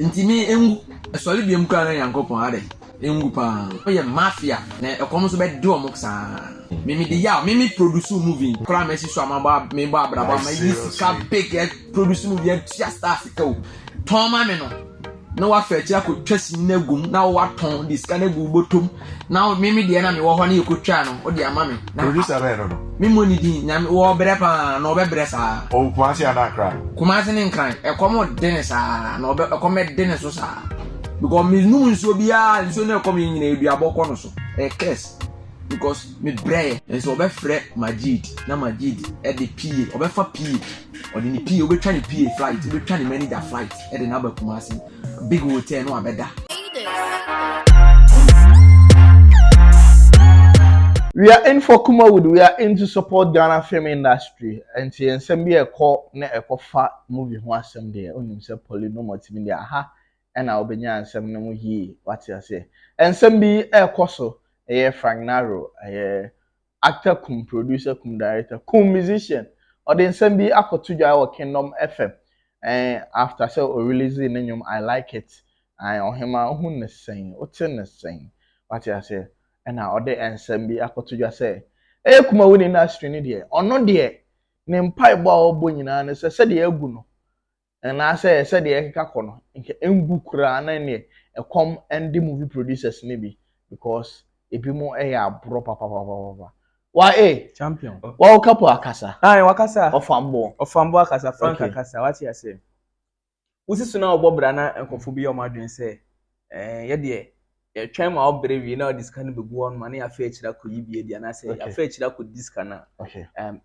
Nti me engu sori biem kwa na yankopon ade. Engu pa. Oye mafia na ekom so be de omo sa. Mimi de ya, mimi produce movie. Kra mesi so amaba me ba braba ma yisi ka big produce movie tia star sika o. Ton ma me no. Na wa fa chi akotwasi na gum na wa ton dis ka na gu botom. Na mimi de na me wo ho na yekotwa no, o de ama me. Producer be no. Me money din nyame wo bere pa na obebre sa. O Kumasi ana kra. Kumasi ni nkran ekom de sa na ekom de ne so sa. Because me no nso bia nso na ekom nyina eduaboko no so. Curse because me brain and so obefre Majid na Majid e de PA obefa PA or the PA obetwa ni PA flight obetwa ni manager flight e de na ba Kumasi big hotel no abeda. We are in for Kumawood. We are in to support Ghana film industry. And see, and some be a call, ne a fa movie one some day. Only say polynomial TV there. Ha, and I'll be near some no ye. What you say? And some be a coso, a Frank Naro, a actor, cum producer, cum director, cum musician. Or then some be a cotuja or Kingdom FM. And after so releasing name, I like it. I on him who is saying, what's in the saying? What you say? And now other ensem bi akoto say Kumawood industry ni de ono de ne mpai ba obo nyina ne se de agu no and I say de ekeka ko no nke embu kura na ne ekom and the movie producers ni bi because ebi mo abro papa why champion wa okapo akasa wakasa ofambo akasa Frank akasa what you say usisu na obobra na enkofo bi o madwen say ye de try my brave now this kind of be go on money afa chira ko yibie dia na say afa chira ko this kana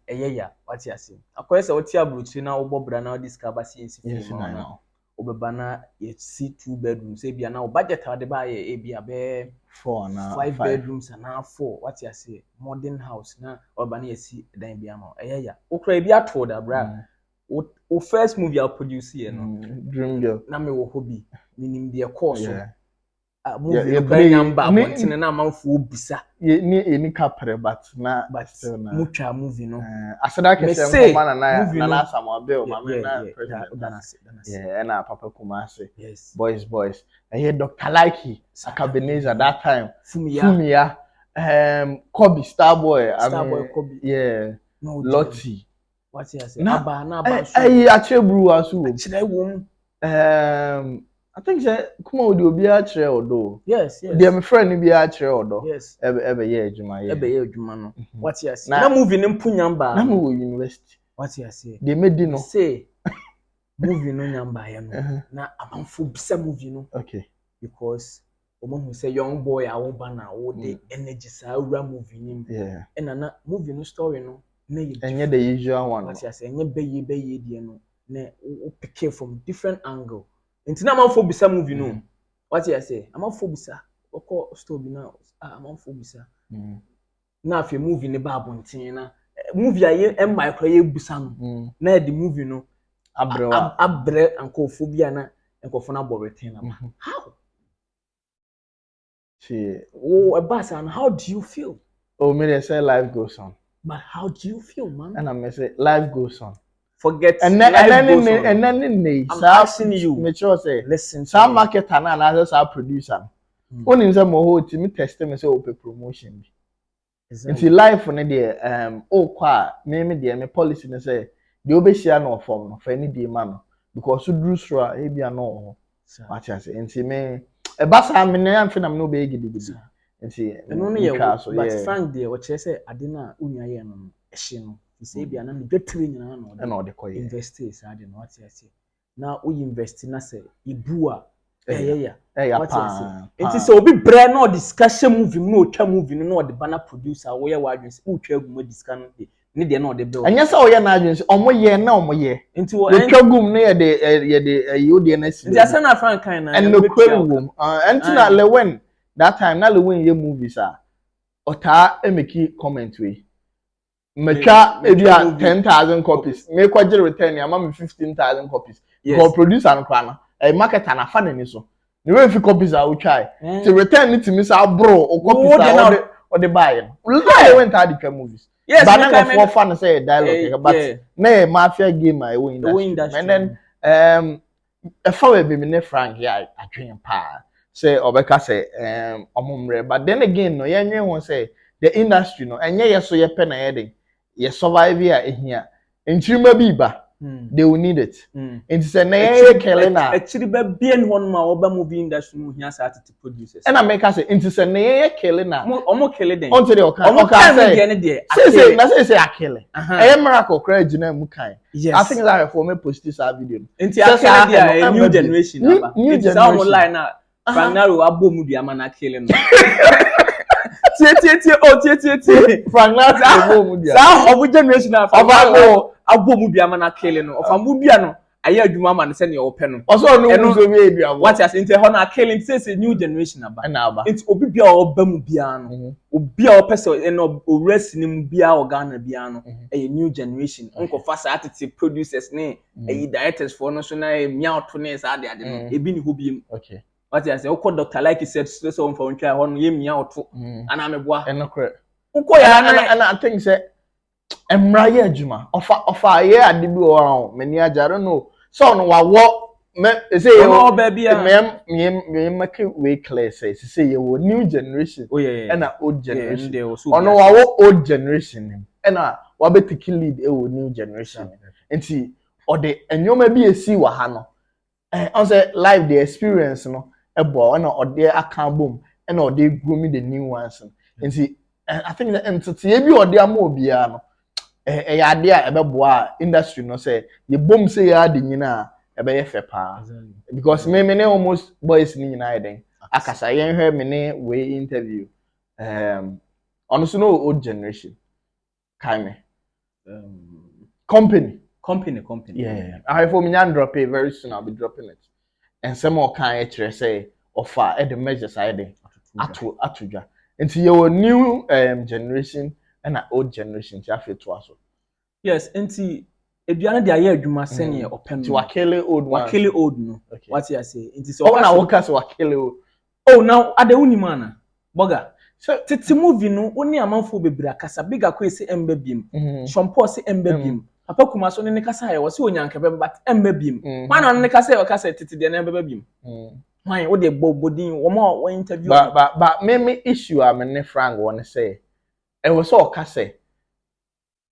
ya what you say akoye say what ya bruchi na obobra na this ka ba si na obeba na ye see 2 bedrooms say bia na budget ade ba ye bia be 4 na 5 bedrooms and now 4 what you say modern house na oba na ye see dan bia ma ya okra bia to da bra o first movie I produce here no dream girl na me wo hobby minim de course movie play number abontin na amanfo obisa ni eni kapre but still na mutwa movie no asada kese ngoma na Samuel ma me na president na papa Kumasi boys Dr. Likey Akabeneza that time Fumia Kobe Starboy Kobe Lottie what you say aba na aba so achebru asu chire wom I think say Kumawood obi a chire odo. Yes. Dey my friend bi a chire odo. Yes. Ebe ye adwuma no. What you say? Na movie ni mpunyamba. Na mo university. What you say? Dey medi no. Say movie no nyamba ye no. Na amanfo bisa movie no. Okay. Because omo say young boy a wo ba na wo dey energy sa ura movie nim. Yeah. Na movie no story no na ye. Enye the usual one. What you say? Enye beye die no. Na o pick from different angle. Intina amanfo bisa movie no. What you say? Amanfo bisa. Oko story na amanfo bisa. Na afi movie ne ba abontin na movie aye micro ye bisa no. Na the movie no abre ankofo bia na ankofo na boreten na. How? See. Oh, Abasa, how do you feel? Oh, me they say life goes on. But how do you feel, man? And I say life goes on. Forget and then I'm asking you. Make sure say listen. Some marketer na another some producer. Only say mo ho ti me test me say open promotion. Exactly. Into life on there kwa me there me policy ne say the obeshia no form no for any day man because you drew sure e bia no what you say into me e basa me na am fe na me no be gidi into no no but Frank there what you say ade na unya ye no ehye no say bia na me dwetire nyina no de koy invest ade no what you say na we invest na say ibu a what you say it is obi bre na discussion movie no otwa movie no de bana producer wo ye wadwen say utwa gu mo discuss no ni de na de bill anya say wo ye na adwen say omo ye na omo ye nti wo twa gum na ye de you de na si nti asa na Frank kan na and no kwem anti na lewen that time na lewen ye movies ota emeki comment we Meka ebia 10,000 copies. Me kwaje return ya ma 15,000 copies. Go producer no kwa na. Marketer na fa na ni so. Ni we fi copies a wo try. To return it me say bro o copies o de buy. Lie went out the movies. Yes, but na for fun say dialogue but na mafia game I win that. And then if I be me Frank yeah I dream pa say obeka say omumre but then again no yenwe won say the industry no enye yeso ye pe na yede ye survive here ntirima bi ba they will need it nti say na ye kelena actually be bien one ma oba movie industry mu hia sa atete producers and I make us say nti say na ye kelena omo kele den onto the oka say na say akele e miracle cry gina mu kan I think that for me post this video nti akele dia a new generation aba nti sa on line na Naro abom dua ma na kele no tie Frank Naro abom dua sa obu generation afa abom dua ma na kele no ofa mu dua no aye adwuma ma ne se ne ope no oso no muzo bi edua what as nti ho na kele nti say new generation aba na aba nti obi bia oba mu bia no obi a opese no owresi ni mu bia organa bia no a new generation onko fa sa atete producers ne a directors for no so na miauto ne sa ade no ebi ni ho biem okay what I say oko doctor like he said so on for ntwa ho no ye miauto ana meboa enokre uko ya and I think say emra ye adwuma ofa ye ade bi o ran mani ajare no so no wawo me say no baby me make we clear say ye wo new generation oh yeah and old generation ono wawo old generation and wa be take lead e wo new generation nti ode enyoma bi esi wa ha no on say live the experience no ebo na ode aka bom and ode grooming the new ones nti I think that entity bi ode ama obia no ya ade a ebeboa industry no say ye bom say ya de nyina ebe ye fe pa because me ne almost boys ni nyina eden akasa ye hwe me ne we interview on so no old generation kind company yeah I for me nyan drop it very soon I'll be dropping it and some more kind kire say offer at the measures I dey atudwa nti your new generation and old generation ti afi to aso yes nti eduane de aye adwuma sene open no wakele old no what you say nti so na woka so wakele old oh now adewuni mana boga so titi movie no oni amanfo bebira kasa biga ko ese emba biem shompo se emba biem papa kuma so ne kasa ye wo se onyanka be but emba biem mana ne kasa ye kasa titi de na emba biem why wo de bobodin wo ma interview but me issue am ne Frank won say e was so kasa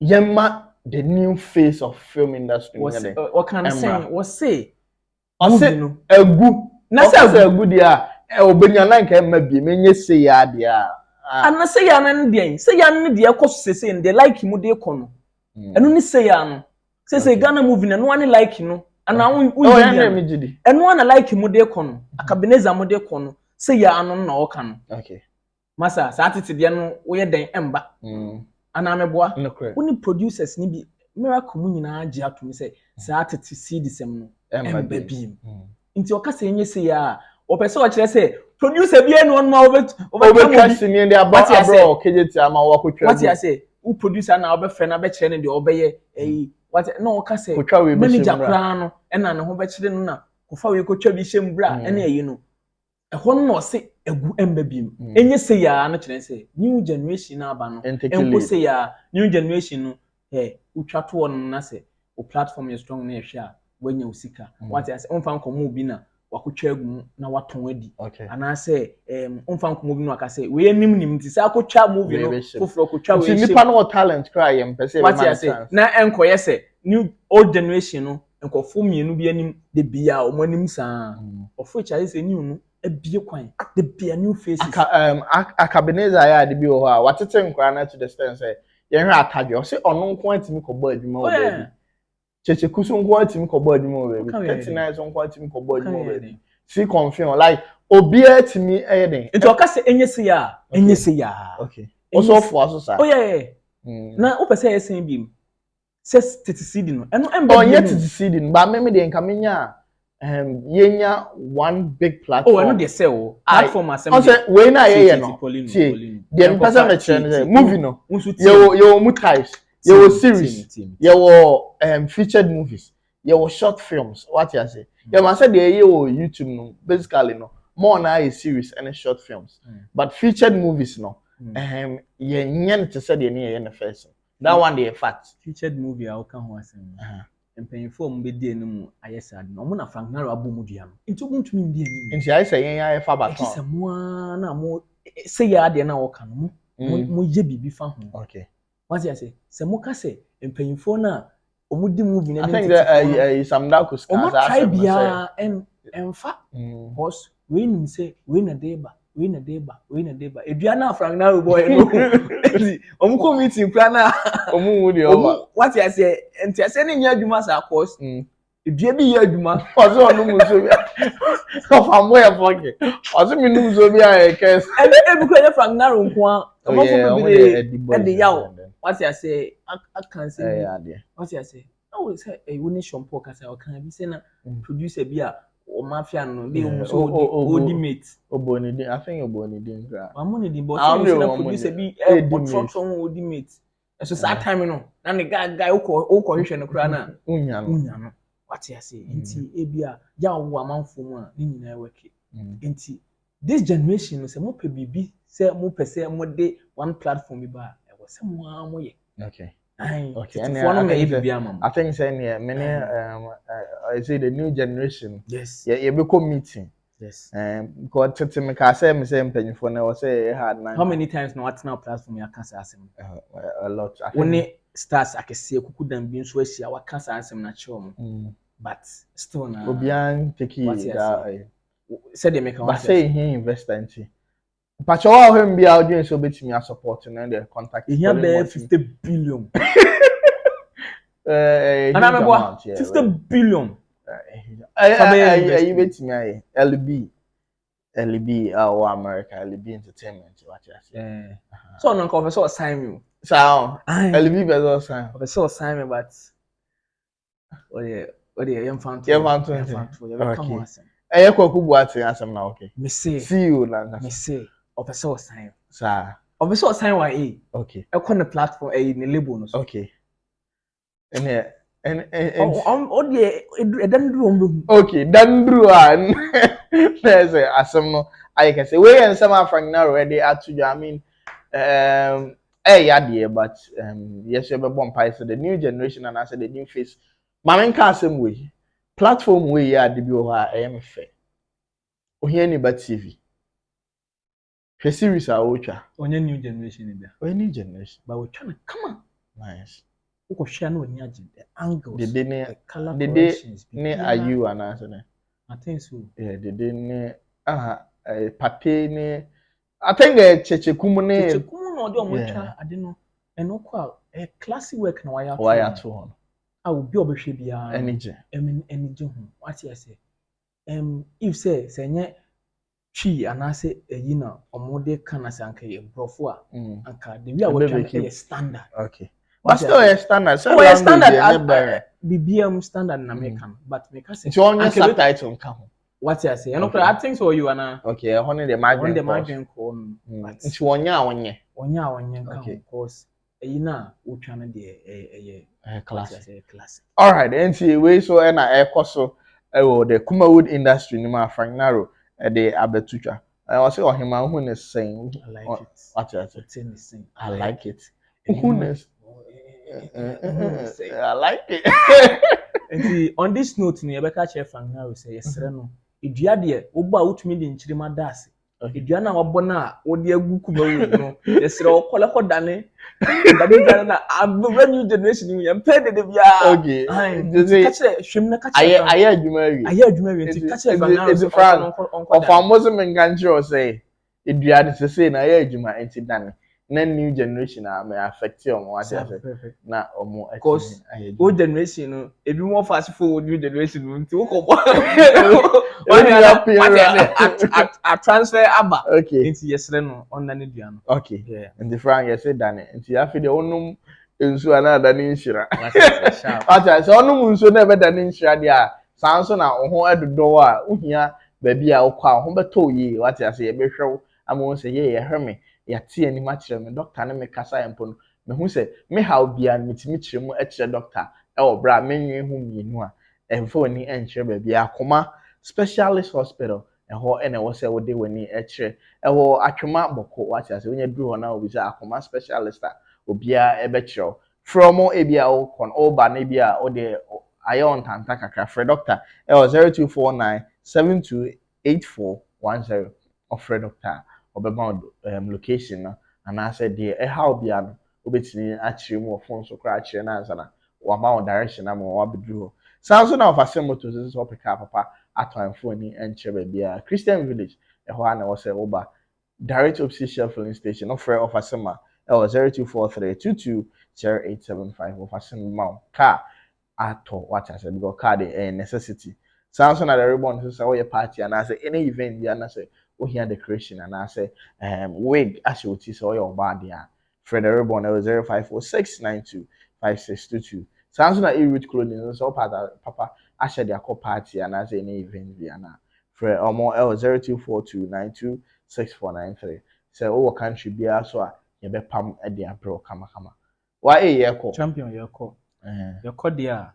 yemma the new face of film industry what can say was say no agu na say agu dia obenya na nka emma biem enye say ya dia ana say ya na ndien say ya na dia koso say ndie like mu de kono enu ni say ya no say Ghana movie na no one like no ana enu ana like mu de kono akabeneza mu de kono say ya ano na o kan okay masa sa atete de no wo ye den emba ana meboa woni producers ni bi miracle mu nyina age ato say sa atete seed sem no emba biem nti o kasa enye say ya o pese o kire say producer bi enu on ma over ni ndi abro KJT ama wo akotwa what you say who producer na obe fe na be kire ne de obeye what no ka say manager kra no na ne ho be kire no na kofa we kotwa bi hyem bra na ayi no ho no se egu emba biem enye say ya no kire say new generation na aba no enko say ya new generation no utwa to on na say o platform is strong na ehwe a wanya usika what you say on fan komo bi na wakotwa egu na waton adi ana say on komo bi no aka say we nim ti say akotwa movie no foforo akotwa we nipa no talent cry am pese be man chance na enkoye say new old generation no enkofo mienu bi anim de bia o manim saa of which I say new no ebie kwan de bia new faces akabeneza ya de bi o ha watete nkwa na to the stand say ye hwe atadwe o say ono nko atimi kobo adwuma o baby cheche kusu nko atimi kobo adwuma o baby 39 so nko atimi kobo adwuma o baby see confirm like obi atimi den nti o ka say enye se ya okay also for aso sa oh yeah na o pese esen bim says titi seed no eno emba oh yet titi seed no ba me de nka menya yenya one big platform oh eno de say o platform assembly o say we na ye no see the person me chere movie no you mu types you series you featured movies you short films what you say you man say the you YouTube no basically no more na a series and short films but featured movies no ye nyen to say the na first that one dey fact featured movie I can ho asem mpanyinfo mu be di enimu ayesa de no mo na Frank Naro abomu dua no nti omo ntumi ndi enimu nti ayi sɛ yɛn ayɛ fa eti baton sɛ mo a na mo sɛ yɛ ade na wɔka no mo yɛ bibi fa ho okay what you say sɛ mo ka sɛ mpanyinfo na omo di movie na I think that some dark was omo try bia emfa cause we nim say we na deba edua na Frank Naro boy no omo ko meeting kra na omo wo de over what you say enti ase ne nya adwuma sa cause edua bi yɛ adwuma ɔsɛ ɔno mu so bia ɔfa mo yɛ fɔke ɔsɛ mi num so bia yɛ kɛs ebi ko yɛ Frank Naro nko a ɔmo fo bi de yaw what you say I can say what you say oh say e woni shompo kasa o kan bi say na producer bi a o mafia no dey o so odi mate oboni din I think oboni din gra amoni din but say na producer bi e trotro odi mate so that time no na ne guy o ko hwehwe no kra na unya no what you say nti e bi a ya wo amanfo mu a ni nyina weke nti this generation no say mo pe bibi say mo pe say mo de one platform bi ba e wo say mo a mo ye okay okay and I think saying yeah many I say the new generation yes yeah be come meeting yes because tete me ka say me say mpanyfo na wo say hard man how many times na what now platform ya can say asem a lot I think stars akese kuku dan bi nso asia wa can say asem na chew mo but still na obian take that said they make but say he investor nti pacho wa hwem bia audience obetimi support na the contact he have 50 billion and I'm about 50 billion you betimi aye LB or America LB Entertainment what you say so no confessor sign you so LB better sign confessor sign me but oh yeah yam fan okay eh kwaku buate asem na okay me say see you na me say confessor sign sir confessor sign wa okay e ko na platform ni label no so okay and okay dandru an there's a asem no I can say we and some Frank Naro already at you I mean yeah but yes you be born so the new generation and I said the new face mamen ka asem we platform we ya de bi o ha am fair ohia ni ba TV the series are ocha onye new generation in there new generation but we trying to come on nice uko share no nya the angles the color corrections ne are you and answer I think so yeah the ne pate ne I think the chechekum no de omo twa ade no eno kwa classic work na waya to on a obi obehwe bia energy ho what you say if say nye twi anase eyi na omo de kana sanka ye brofo a anka the way we twa standard okay but still a standard so standard BBM standard na make am but make us say so subtitle nka ho what you say I think so you ana okay honey the margin but it's wonya nka ho course eyi na wo twa na de classic all right and we so na ekoso the Kumawood industry ni ma Frank Naro the abetutwa I was say ohima hu ne saying I like it what you say I like it who I like it and on this note ni Rebecca Chef Frank Naro say yesre no edua de obo a wotumi de nchirima daase edua na wabɔ na wode agu Kumawood no yesre okole kodane dade na a new generation you yempe de bia okay catch hwem na catch aye adwuma wi nti catch Frank Naro of almost men ganjiro say edua de say na aye adwuma enti dane na new generation may affect you what you say na omo because old generation no ebi more fast forward new generation nti wo ko a transfer aba okay nti yesre no onda ne dua no okay nti Frank you say dane nti afi de onum ensu ana dane nshira acha so onum nsu na be dane nshira de a sanso na ho edodo a uhia ba bia wo kwa ho beto yi what you say e be hwew amo say ye hweme ya tie ni ma kire me doctor na me kasa empo no me hu se me how bia metimi kire mu e kire doctor e wo bra menwe hu mienu a emfo ni enkire ba bia akoma specialist hospital e ho e na wo se wo de wani e kire e wo atwema boko what you say onya duru ho na obi say akoma specialist a obia e be kire from e bia wo kon o ba na bia o de ayɛ ɔntanta kakra frɛ doctor ɛwɔ 0249728410 ɔfrɛ doctor ɔbɛma location no anaasɛ deɛ ɛhaw bia no wobɛtumi akyerɛ mu wɔ phone so koraa akyerɛ no ansa na wama wo direction ama wabɛduru hɔ saa nso na ɔfa motos nso ɔpɛka papa atɔn phone nkyerɛ baabiara Christian Village ɛhɔ a na ɛwɔ sɛ woba direct opposite Shell filling station ɔfrɛ ɔfa ma ɛwɔ 0243220875 ɔfa ma wo car atɔ wacha sɛ because car de necessity saa nso na the ribbon nso sɛ woyɛ party anaasɛ any event bi anaasɛ wohia decoration anaasɛ wig ahyɛ wo ti sɛ woyɛ ɔbaa deɛ a frɛ the ribbon ɛwɔ 0546925622 saa nso na H0t clothing nso sɛ wopata papa ahyɛ de akɔ party anaasɛ any event bi ana frɛ ɔmo ɛwɔ 0242926493 sɛ wowɔ country biara so a yɛbɛpam de abrɛ kamakama wa yɛkɔ champion yɛkɔ yɛkɔ deɛ a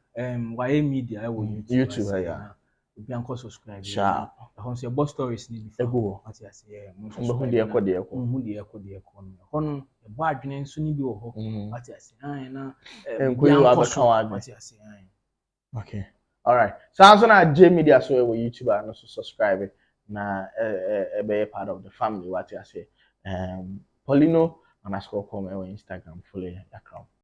wayɛ media ɛwɔ YouTube ya obi anko subscribe sharp ɛhɔ nso yɛbɔ stories ni bi ego ate ase mbɛhu deɛ ɛkɔ hu deɛ ɛkɔ no ɛhɔ no yɛbɔ adwene nso ni bi wɔ hɔ ate ase na obi anko so ate ase okay all right saa nso na J media so ɛwɔ YouTube a no so subscribe na ɛbɛyɛ part of the family wate ase Paulino_com ɛwɔ Instagram follow yakram